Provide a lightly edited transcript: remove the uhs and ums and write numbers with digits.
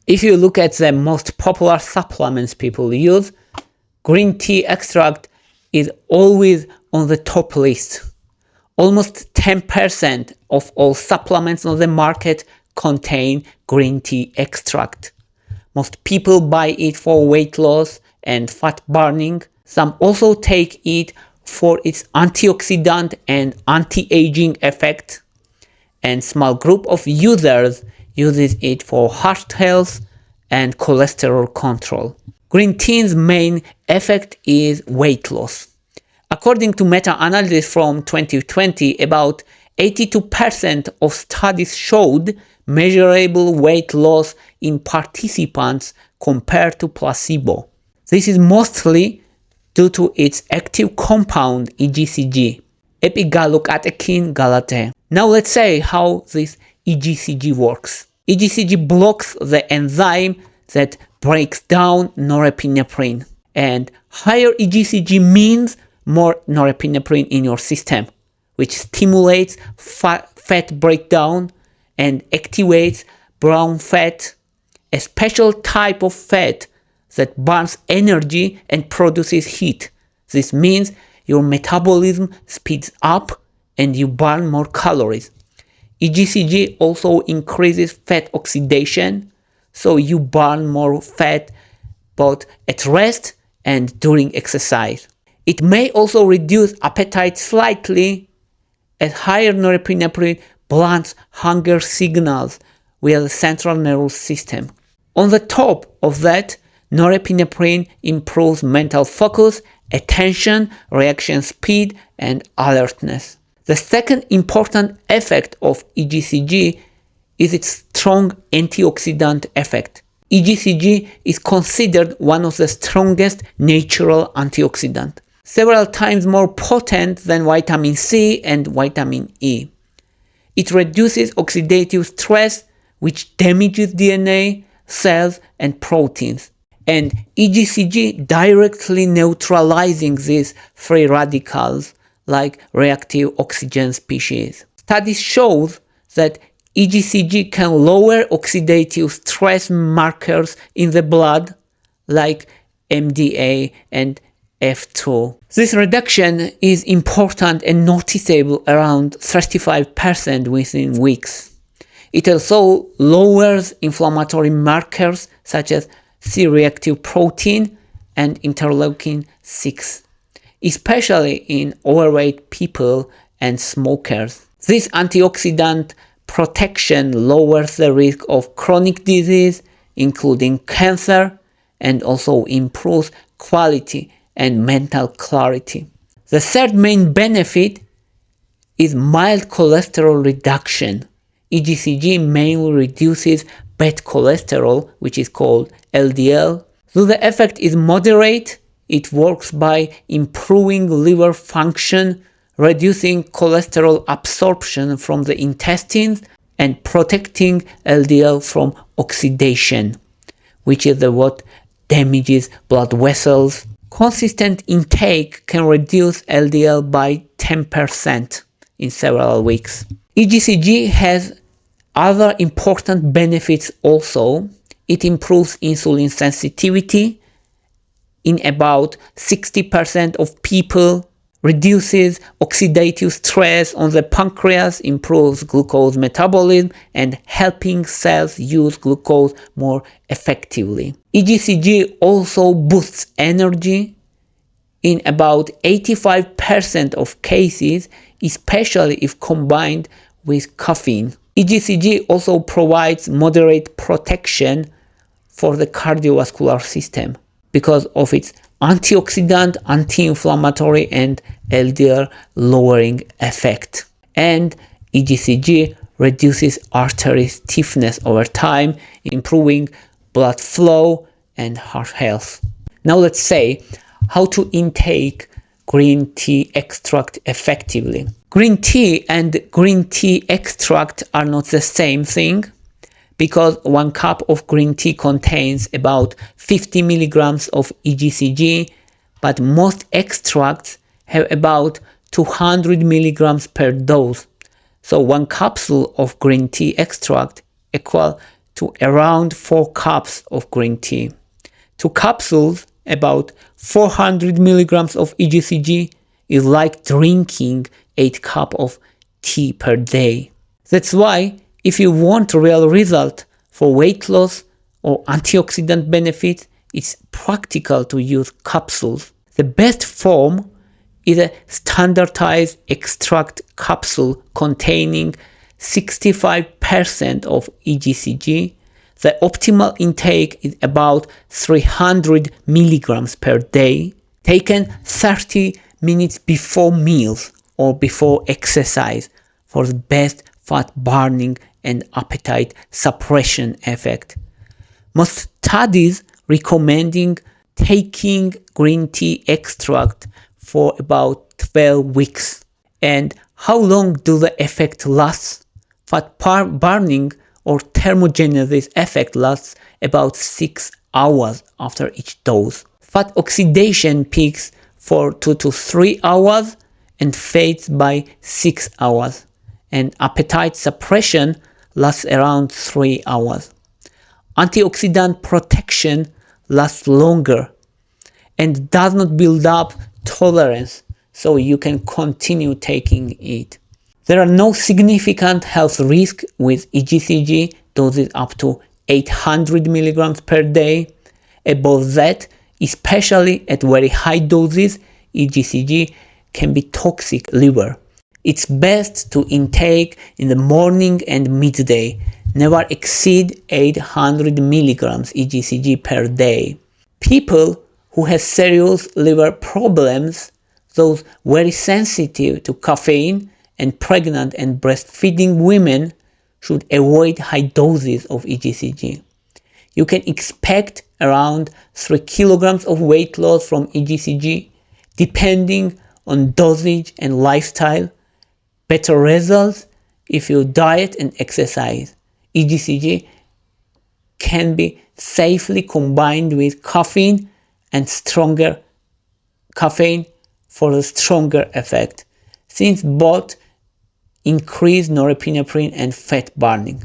If you look at the most popular supplements people use, green tea extract is always on the top list. Almost 10% of all supplements on the market contain green tea extract. Most people buy it for weight loss and fat burning. Some also take it for its antioxidant and anti-aging effect. And small group of users uses it for heart health and cholesterol control. Green tea's main effect is weight loss. According to meta-analysis from 2020, about 82% of studies showed measurable weight loss in participants compared to placebo. This is mostly due to its active compound EGCG, epigallocatechin gallate. Now let's say how this EGCG works. EGCG blocks the enzyme that breaks down norepinephrine, and higher EGCG means more norepinephrine in your system, which stimulates fat breakdown and activates brown fat, a special type of fat that burns energy and produces heat. This means your metabolism speeds up and you burn more calories. EGCG also increases fat oxidation, so you burn more fat both at rest and during exercise. It may also reduce appetite slightly, as higher norepinephrine blunts hunger signals via the central nervous system. On the top of that, norepinephrine improves mental focus, attention, reaction speed, and alertness. The second important effect of EGCG is its strong antioxidant effect. EGCG is considered one of the strongest natural antioxidants, several times more potent than vitamin C and vitamin E. It reduces oxidative stress, which damages DNA, cells, and proteins, and EGCG directly neutralizing these free radicals like reactive oxygen species. Studies show that EGCG can lower oxidative stress markers in the blood like MDA and F2. This reduction is important and noticeable around 35% within weeks. It also lowers inflammatory markers such as C-reactive protein and interleukin-6, especially in overweight people and smokers. This antioxidant protection lowers the risk of chronic disease, including cancer, and also improves quality and mental clarity. The third main benefit is mild cholesterol reduction. EGCG mainly reduces bad cholesterol, which is called LDL. Though the effect is moderate, it works by improving liver function, reducing cholesterol absorption from the intestines, and protecting LDL from oxidation, which is what damages blood vessels. Consistent intake can reduce LDL by 10% in several weeks. EGCG has other important benefits also. It improves insulin sensitivity in about 60% of people, reduces oxidative stress on the pancreas, improves glucose metabolism, and helping cells use glucose more effectively. EGCG also boosts energy in about 85% of cases, especially if combined with caffeine. EGCG also provides moderate protection for the cardiovascular system because of its antioxidant, anti-inflammatory, and LDL lowering effect. And EGCG reduces artery stiffness over time, improving blood flow and heart health. Now let's say how to intake green tea extract effectively. Green tea and green tea extract are not the same thing, because 1 cup of green tea contains about 50 milligrams of EGCG, but most extracts have about 200 milligrams per dose. So 1 capsule of green tea extract equals to around 4 cups of green tea. 2 capsules, about 400 milligrams of EGCG, is like drinking 8 cups of tea per day. That's why if you want a real result for weight loss or antioxidant benefits, it's practical to use capsules. The best form is a standardized extract capsule containing 65% of EGCG. The optimal intake is about 300 milligrams per day, taken 30 minutes before meals or before exercise for the best fat burning and appetite suppression effect. Most studies recommending taking green tea extract for about 12 weeks. And how long do the effect last? Fat burning or thermogenesis effect lasts about 6 hours after each dose. Fat oxidation peaks for 2 to 3 hours and fades by 6 hours. And appetite suppression lasts around 3 hours. Antioxidant protection lasts longer and does not build up tolerance, so you can continue taking it. There are no significant health risks with EGCG doses up to 800 milligrams per day. Above that, especially at very high doses, EGCG can be toxic liver. It's best to intake in the morning and midday. Never exceed 800 milligrams EGCG per day. People who have serious liver problems, those very sensitive to caffeine, and pregnant and breastfeeding women should avoid high doses of EGCG. You can expect around 3 kilograms of weight loss from EGCG, depending on dosage and lifestyle. Better results if you diet and exercise. EGCG can be safely combined with caffeine and stronger caffeine for a stronger effect, since both increase norepinephrine and fat burning.